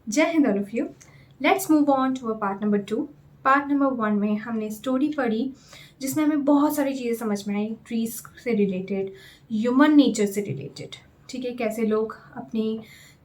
जय हिंद all of you. Let's move on to part number 2। Part number 1 में हमने स्टोरी पढ़ी जिसमें हमें बहुत सारी चीज़ें समझ में आई, ट्रीज से रिलेटेड, ह्यूमन नेचर से रिलेटेड। ठीक है, कैसे लोग अपनी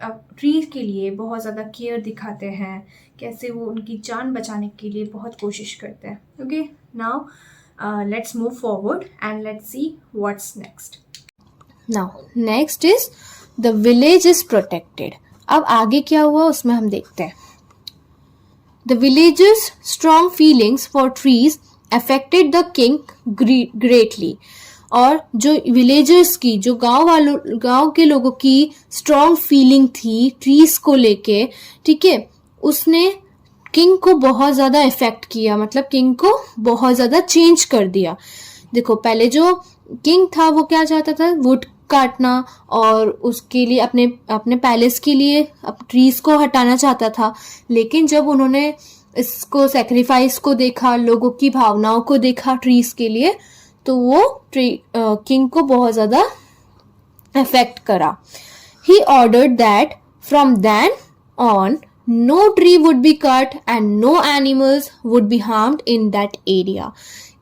ट्रीज के लिए बहुत ज़्यादा केयर दिखाते हैं, कैसे वो उनकी जान बचाने के लिए बहुत कोशिश करते हैं। Okay, now let's move forward and let's see what's next. Now, next is the village is protected. अब आगे क्या हुआ उसमें हम देखते हैं. The villagers' strong feelings for trees affected the king greatly. और जो विलेजर्स की, जो गांव के लोगों की स्ट्रॉन्ग फीलिंग थी ट्रीज को लेके, ठीक है, उसने किंग को बहुत ज्यादा इफेक्ट किया, मतलब किंग को बहुत ज्यादा चेंज कर दिया. देखो, पहले जो किंग था वो क्या चाहता था, वुड काटना और उसके लिए अपने पैलेस के लिए ट्रीज को हटाना चाहता था. लेकिन जब उन्होंने इसको सैक्रिफाइस को देखा, लोगों की भावनाओं को देखा ट्रीज के लिए, तो वो किंग को बहुत ज्यादा इफेक्ट करा. He ordered that from then on no tree would be cut and no animals would be harmed in that area.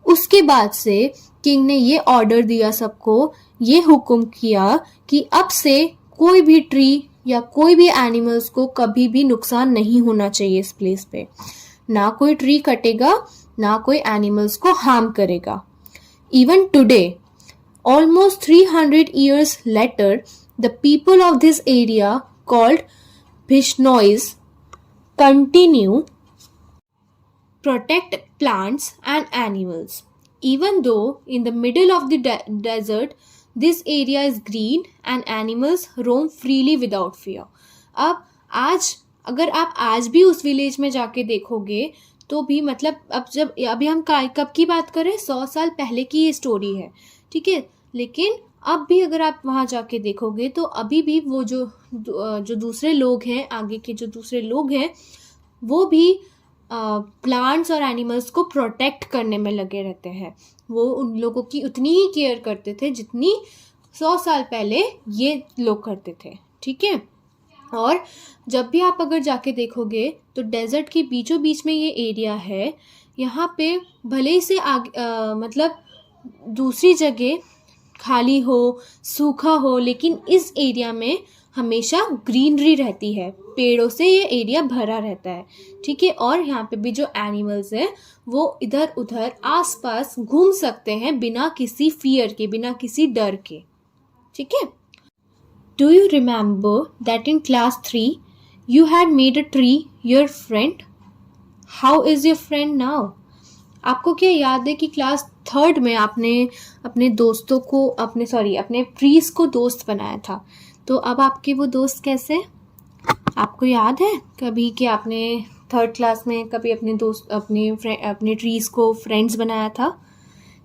उसके बाद से किंग ने ये ऑर्डर दिया सबको, ये हुक्म किया कि अब से कोई भी ट्री या कोई भी एनिमल्स को कभी भी नुकसान नहीं होना चाहिए इस प्लेस पे. ना कोई ट्री कटेगा, ना कोई एनिमल्स को हार्म करेगा. Even today, almost 300 years later, the people of this area called Bishnois continue protect plants and animals. Even though in the middle of the desert, this area is green and animals roam freely without fear. अब आज अगर आप आज भी उस village में जाके देखोगे तो भी, मतलब अभी हम कब की बात करें, 100 साल पहले की ये स्टोरी है, ठीक है. लेकिन अब भी अगर आप वहाँ जाके देखोगे तो अभी भी वो जो दूसरे लोग हैं, आगे के जो दूसरे लोग हैं, वो भी प्लांट्स और एनिमल्स को प्रोटेक्ट करने में लगे रहते हैं. वो उन लोगों की उतनी ही केयर करते थे जितनी 100 साल पहले ये लोग करते थे, ठीक है. और जब भी आप अगर जाके देखोगे तो डेजर्ट के बीचों बीच में ये एरिया है. यहाँ पे भले ही से मतलब दूसरी जगह खाली हो, सूखा हो, लेकिन इस एरिया में हमेशा ग्रीनरी रहती है, पेड़ों से ये एरिया भरा रहता है, ठीक है. और यहाँ पे भी जो एनिमल्स हैं वो इधर उधर आसपास घूम सकते हैं बिना किसी फियर के, बिना किसी डर के, ठीक है. Do you remember that in class 3 you had made a tree your friend? How is your friend now? आपको क्या याद है कि क्लास 3 में आपने अपने दोस्तों को अपने ट्रीज को दोस्त बनाया था. तो अब आपके वो दोस्त कैसे? आपको याद है कभी कि आपने 3rd क्लास में कभी अपने ट्रीज को फ्रेंड्स बनाया था,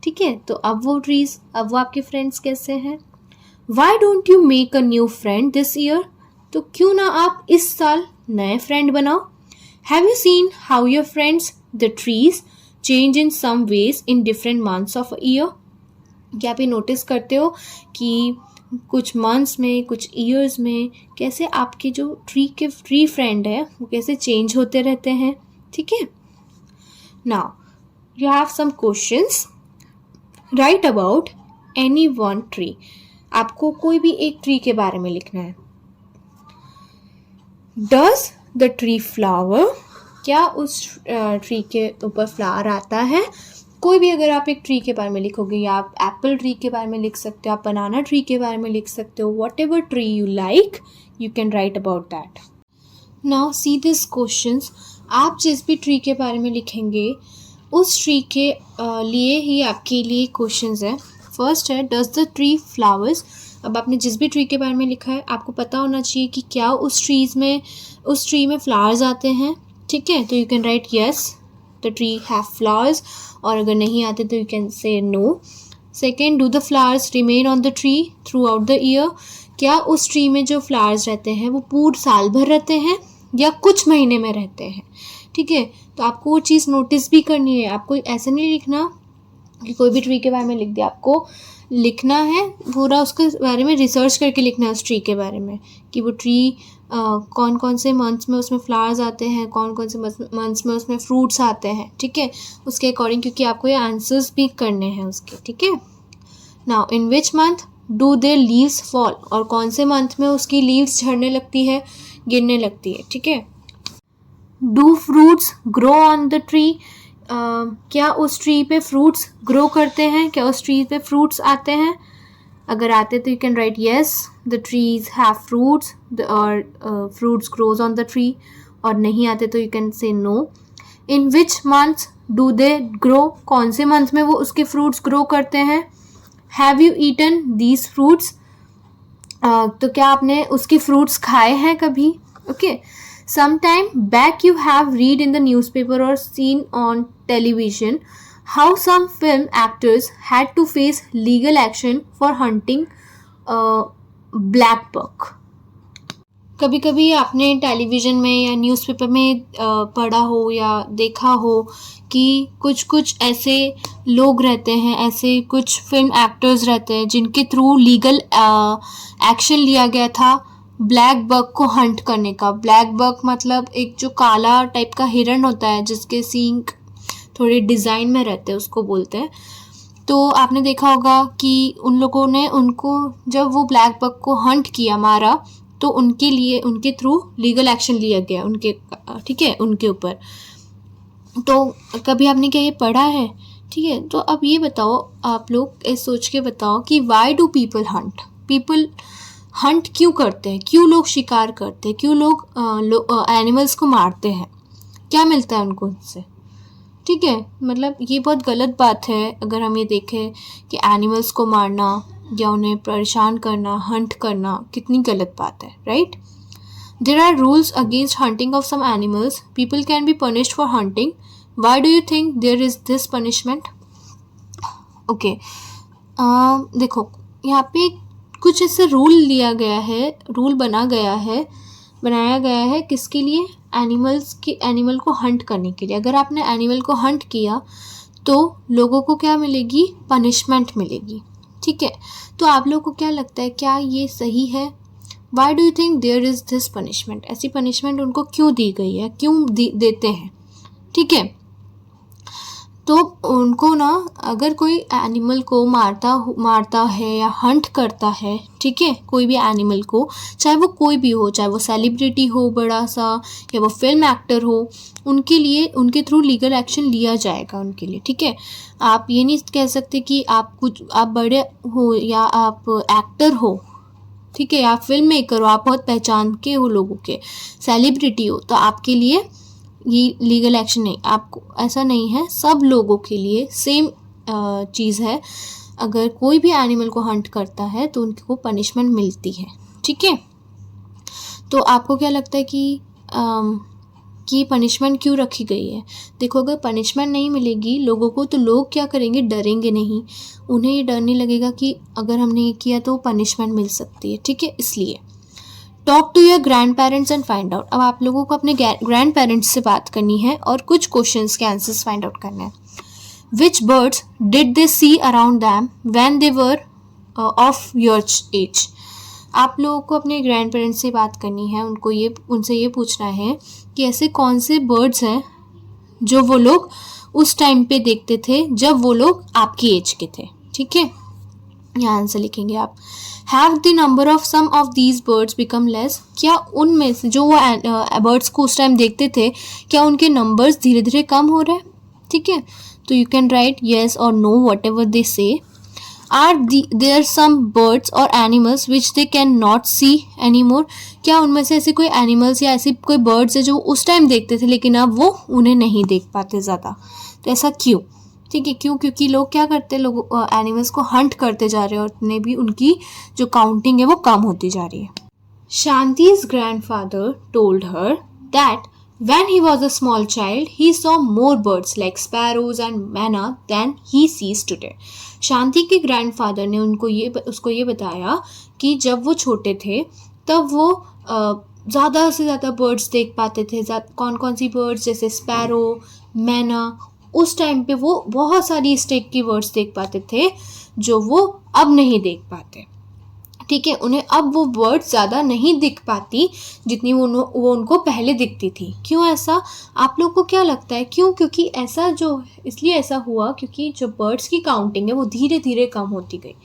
ठीक है. तो अब वो आपके फ्रेंड्स कैसे हैं? Why don't you make a new friend this year? तो क्यों ना आप इस साल नए फ्रेंड बनाओ? Have you seen how your friends, the trees, change in some ways in different months of a year? क्या आप ये नोटिस करते हो कि कुछ मंथ्स में, कुछ ईयर्स में कैसे आपके जो ट्री फ्रेंड है वो कैसे चेंज होते रहते हैं, ठीक है. Now, you have some questions. Write about any one tree. आपको कोई भी एक ट्री के बारे में लिखना है. Does the tree flower? क्या उस ट्री के ऊपर फ्लावर आता है? कोई भी अगर आप एक ट्री के बारे में लिखोगे, या आप एप्पल ट्री के बारे में लिख सकते हो, आप बनाना ट्री के बारे में लिख सकते हो. whatever tree you like, you can write about that. Now see these questions. आप जिस भी ट्री के बारे में लिखेंगे उस ट्री के लिए ही आपके लिए क्वेश्चंस है. फर्स्ट है, डज द ट्री फ्लावर्स. अब आपने जिस भी ट्री के बारे में लिखा है आपको पता होना चाहिए कि क्या उस ट्री में फ्लावर्स आते हैं, ठीक है. तो you can write yes, the tree have flowers, और अगर नहीं आते तो you can say no. Second, do the flowers remain on the tree throughout the year. क्या उस ट्री में जो फ्लावर्स रहते हैं वो पूरे साल भर रहते हैं या कुछ महीने में रहते हैं, ठीक है. तो आपको वो चीज़ नोटिस भी करनी है. आपको ऐसे नहीं लिखना कि कोई भी ट्री के बारे में लिख दिया. आपको लिखना है पूरा उसके बारे में रिसर्च करके लिखना है उस ट्री के बारे में कि वो ट्री कौन कौन से मंथ्स में उसमें फ्लावर्स आते हैं, कौन कौन से मंथ्स में उसमें फ्रूट्स आते हैं, ठीक है, उसके अकॉर्डिंग, क्योंकि आपको ये आंसर्स भी करने हैं उसके, ठीक है। Now in which month do their leaves fall, और कौन से मंथ में उसकी लीव्स झड़ने लगती है, गिरने लगती है, ठीक है। Do fruits grow on the tree, क्या उस ट्री पे फ्रूट्स ग्रो करते हैं, क्या उस ट्री पे फ्रूट्स आते हैं। अगर आते तो you can write yes, the trees have fruits, और fruits grows on the tree, और नहीं आते तो you can say no. In which month do they grow, कौन से मंथ में वो उसके फ्रूट्स ग्रो करते हैं। Have you eaten these fruits, तो क्या आपने उसके फ्रूट्स खाए हैं कभी, okay. Sometime back you have read in the newspaper or seen on television how some film actors had to face legal action for hunting black buck. कभी कभी आपने टेलीविज़न में या न्यूज़पेपर में पढ़ा हो या देखा हो कि कुछ कुछ ऐसे लोग रहते हैं, ऐसे कुछ फिल्म एक्टर्स रहते हैं जिनके थ्रू लीगल एक्शन लिया गया था ब्लैक बक को हंट करने का। ब्लैक बक मतलब एक जो काला टाइप का हिरन होता है जिसके सींग थोड़े डिज़ाइन में रहते हैं, उसको बोलते हैं। तो आपने देखा होगा कि उन लोगों ने उनको जब वो ब्लैक बक को हंट किया, मारा, तो उनके लिए उनके थ्रू लीगल एक्शन लिया गया उनके, ठीक है, उनके ऊपर। तो कभी आपने क्या ये पढ़ा है, ठीक है। तो अब ये बताओ, आप लोग ये सोच के बताओ कि why do people Hunt, people Hunt क्यों करते हैं, क्यों लोग शिकार करते हैं, क्यों लोग एनिमल्स को मारते हैं, क्या मिलता है उनको उससे, ठीक है। मतलब ये बहुत गलत बात है अगर हम ये देखें कि एनिमल्स को मारना या उन्हें परेशान करना, हंट करना कितनी गलत बात है, right. There are rules against hunting of some animals, people can be punished for hunting, why do you think there is this punishment, okay. देखो यहाँ पे कुछ ऐसे रूल लिया गया है, रूल बनाया गया है किसके लिए, एनिमल को हंट करने के लिए। अगर आपने एनिमल को हंट किया तो लोगों को क्या मिलेगी, पनिशमेंट मिलेगी, ठीक है। तो आप लोगों को क्या लगता है, क्या ये सही है, why do you think there is this punishment, ऐसी पनिशमेंट उनको क्यों दी गई है, क्यों देते हैं, ठीक है। तो उनको ना, अगर कोई एनिमल को मारता है या हंट करता है, ठीक है, कोई भी एनिमल को, चाहे वो कोई भी हो, चाहे वो सेलिब्रिटी हो बड़ा सा या वो फिल्म एक्टर हो, उनके लिए उनके थ्रू लीगल एक्शन लिया जाएगा उनके लिए, ठीक है। आप ये नहीं कह सकते कि आप बड़े हो या आप एक्टर हो, ठीक है, आप फिल्म मेकर हो, आप बहुत पहचान के हो लोगों के, सेलिब्रिटी हो, तो आपके लिए ये लीगल एक्शन नहीं, आपको ऐसा नहीं है, सब लोगों के लिए सेम चीज़ है। अगर कोई भी एनिमल को हंट करता है तो उनको पनिशमेंट मिलती है, ठीक है। तो आपको क्या लगता है कि पनिशमेंट क्यों रखी गई है। देखो, अगर पनिशमेंट नहीं मिलेगी लोगों को तो लोग क्या करेंगे, डरेंगे नहीं, उन्हें ये डर नहीं लगेगा कि अगर हमने ये किया तो पनिशमेंट मिल सकती है, ठीक है। इसलिए talk to your grandparents and find out. अब आप लोगों को अपने ग्रैंड पेरेंट्स से बात करनी है और कुछ क्वेश्चंस के आंसर्स फाइंड आउट करने हैं। Which birds did they see around them when they were of your age. आप लोगों को अपने ग्रैंड पेरेंट्स से बात करनी है, उनसे ये पूछना है कि ऐसे कौन से बर्ड्स हैं जो वो लोग उस टाइम पे देखते थे जब वो लोग आपकी एज के थे, ठीक है। यहाँ आंसर लिखेंगे आप। Have the number of some of these birds become less. क्या उनमें से जो वो बर्ड्स को उस टाइम देखते थे, क्या उनके नंबर्स धीरे धीरे कम हो रहे हैं, ठीक है। तो यू कैन राइट येस और नो वट एवर दे से। आर देयर सम बर्ड्स और animals which they can not see any more. क्या उनमें से ऐसे कोई एनिमल्स या ऐसे कोई बर्ड्स है जो उस टाइम देखते थे लेकिन अब वो उन्हें नहीं देख पाते ज़्यादा। तो ऐसा क्यों, ठीक है, क्यों, क्योंकि लोग क्या करते हैं, लोग एनिमल्स को हंट करते जा रहे हैं और उन्हें भी उनकी जो काउंटिंग है वो कम होती जा रही है। शांति's grandfather told her that when he was a small child he saw more birds like sparrows and manna than he sees today. शांति के ग्रैंडफादर ने उसको ये बताया कि जब वो छोटे थे तब वो ज़्यादा से ज़्यादा बर्ड्स देख पाते थे। कौन कौन सी बर्ड्स, जैसे स्पैरो, मैना, उस टाइम पे वो बहुत सारी इस टाइप की बर्ड्स देख पाते थे जो वो अब नहीं देख पाते, ठीक है, उन्हें अब वो बर्ड्स ज़्यादा नहीं दिख पाती जितनी वो उनको पहले दिखती थी। क्यों ऐसा, आप लोगों को क्या लगता है क्यों? क्योंकि ऐसा जो इसलिए ऐसा हुआ क्योंकि जो बर्ड्स की काउंटिंग है वो धीरे धीरे कम होती गई।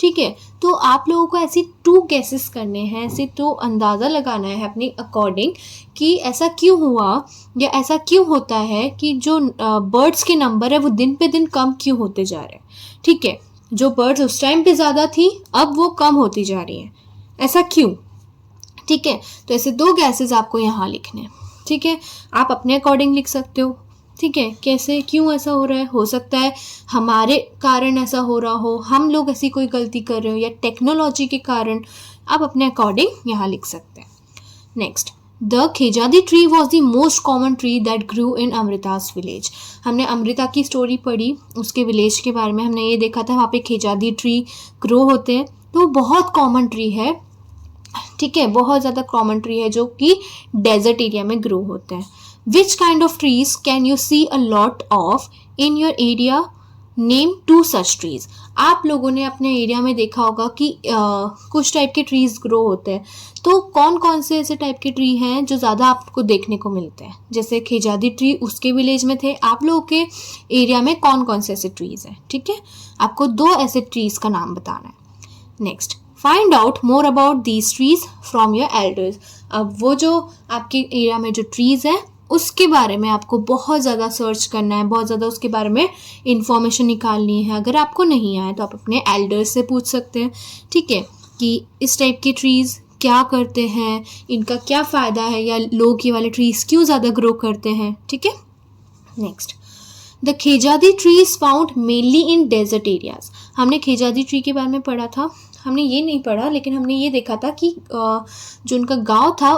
ठीक है, तो आप लोगों को ऐसी 2 गेसेस करने हैं, ऐसे 2 अंदाज़ा लगाना है अपने अकॉर्डिंग कि ऐसा क्यों हुआ या ऐसा क्यों होता है कि जो बर्ड्स के नंबर है वो दिन पे दिन कम क्यों होते जा रहे हैं। ठीक है, जो बर्ड्स उस टाइम पे ज़्यादा थी अब वो कम होती जा रही हैं, ऐसा क्यों? ठीक है, तो ऐसे 2 गैसेस आपको यहाँ लिखने हैं। ठीक है, आप अपने अकॉर्डिंग लिख सकते हो। ठीक है, कैसे क्यों ऐसा हो रहा है, हो सकता है हमारे कारण ऐसा हो रहा हो, हम लोग ऐसी कोई गलती कर रहे हो, या टेक्नोलॉजी के कारण, आप अपने अकॉर्डिंग यहाँ लिख सकते हैं। Next, the khejri tree was the most common tree that grew in Amrita's village. हमने अमृता की स्टोरी पढ़ी, उसके विलेज के बारे में हमने ये देखा था, वहाँ पे खेजादी ट्री ग्रो होते हैं, तो बहुत कॉमन ट्री है। ठीक है, बहुत ज़्यादा कॉमन ट्री है जो कि डेजर्ट एरिया में ग्रो होते हैं। Which kind of trees can you see a lot of in your area, name 2 such trees. आप लोगों ने अपने एरिया में देखा होगा कि कुछ टाइप के ट्रीज ग्रो होते हैं, तो कौन कौन से ऐसे टाइप के ट्री हैं जो ज़्यादा आपको देखने को मिलते हैं? जैसे खेजादी ट्री उसके विलेज में थे, आप लोगों के एरिया में कौन कौन से ऐसे ट्रीज हैं? ठीक है, आपको 2 ऐसे ट्रीज का नाम बताना है। Next, find out more about these trees from your elders. अब वो जो आपके एरिया में जो ट्रीज है उसके बारे में आपको बहुत ज़्यादा सर्च करना है, बहुत ज़्यादा उसके बारे में इंफॉर्मेशन निकालनी है। अगर आपको नहीं आए तो आप अपने एल्डर्स से पूछ सकते हैं। ठीक है, कि इस टाइप के ट्रीज़ क्या करते हैं, इनका क्या फ़ायदा है, या लोग ये वाले ट्रीज़ क्यों ज़्यादा ग्रो करते हैं। ठीक है, next, the khejri tree is found mainly in desert areas. हमने खेजादी ट्री के बारे में पढ़ा था, हमने ये नहीं पढ़ा लेकिन हमने ये देखा था कि जो उनका गांव था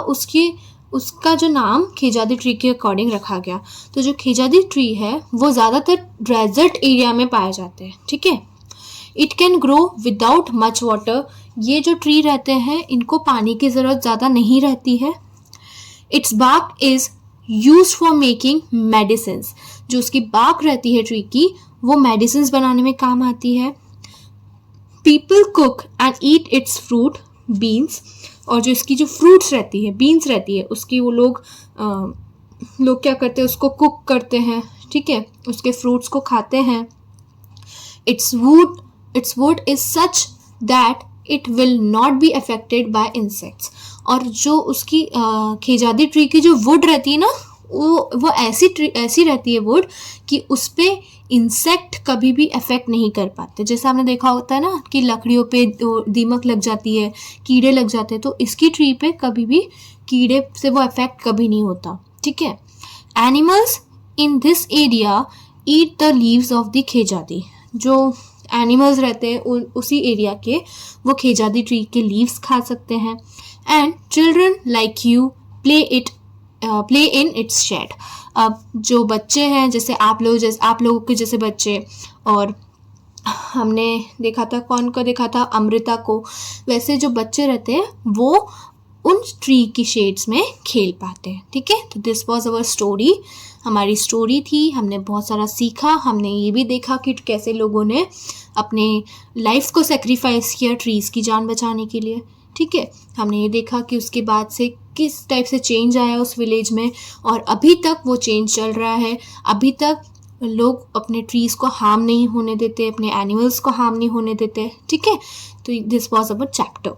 उसका जो नाम खेजादी ट्री के अकॉर्डिंग रखा गया। तो जो खेजादी ट्री है वो ज़्यादातर डेजर्ट एरिया में पाए जाते हैं। ठीक है, it can grow without much water. ये जो ट्री रहते हैं इनको पानी की ज़रूरत ज़्यादा नहीं रहती है। Its bark is use for making medicines. जो उसकी बार्क रहती है ट्री की वो मेडिसिन्स बनाने में काम आती है। People cook and eat it's fruit beans. और जो इसकी जो फ्रूट्स रहती है, बीन्स रहती है, उसकी वो लोग क्या करते हैं, उसको कुक करते हैं। ठीक है, उसके फ्रूट्स को खाते हैं। It's would is such that it will not be affected by insects. और जो उसकी खेजादी ट्री की जो वुड रहती है ना, वो ऐसी रहती है वुड कि उस पर इंसेक्ट कभी भी अफेक्ट नहीं कर पाते। जैसे आपने देखा होता है ना कि लकड़ियों पे दीमक लग जाती है, कीड़े लग जाते हैं, तो इसकी ट्री पे कभी भी कीड़े से वो अफेक्ट कभी नहीं होता। ठीक है, animals in this area eat the leaves of the khejri. जो एनिमल्स रहते हैं उसी एरिया के, वो खेजादी ट्री के लीव्स खा सकते हैं। And children like you play in its shade. अब जो बच्चे हैं, जैसे आप लोगों के जैसे बच्चे, और हमने देखा था, कौन को देखा था, अमृता को, वैसे जो बच्चे रहते हैं वो उन ट्री की शेड्स में खेल पाते हैं। ठीक है, तो दिस वॉज अवर स्टोरी, हमारी स्टोरी थी। हमने बहुत सारा सीखा, हमने ये भी देखा कि कैसे लोगों ने अपने लाइफ को सेक्रीफाइस किया ट्रीज़ की जान बचाने के लिए। ठीक है, हमने ये देखा कि उसके बाद से किस टाइप से चेंज आया उस विलेज में, और अभी तक वो चेंज चल रहा है। अभी तक लोग अपने ट्रीज़ को हार्म नहीं होने देते, अपने एनिमल्स को हार्म नहीं होने देते। ठीक है, तो दिस वॉज अवर चैप्टर।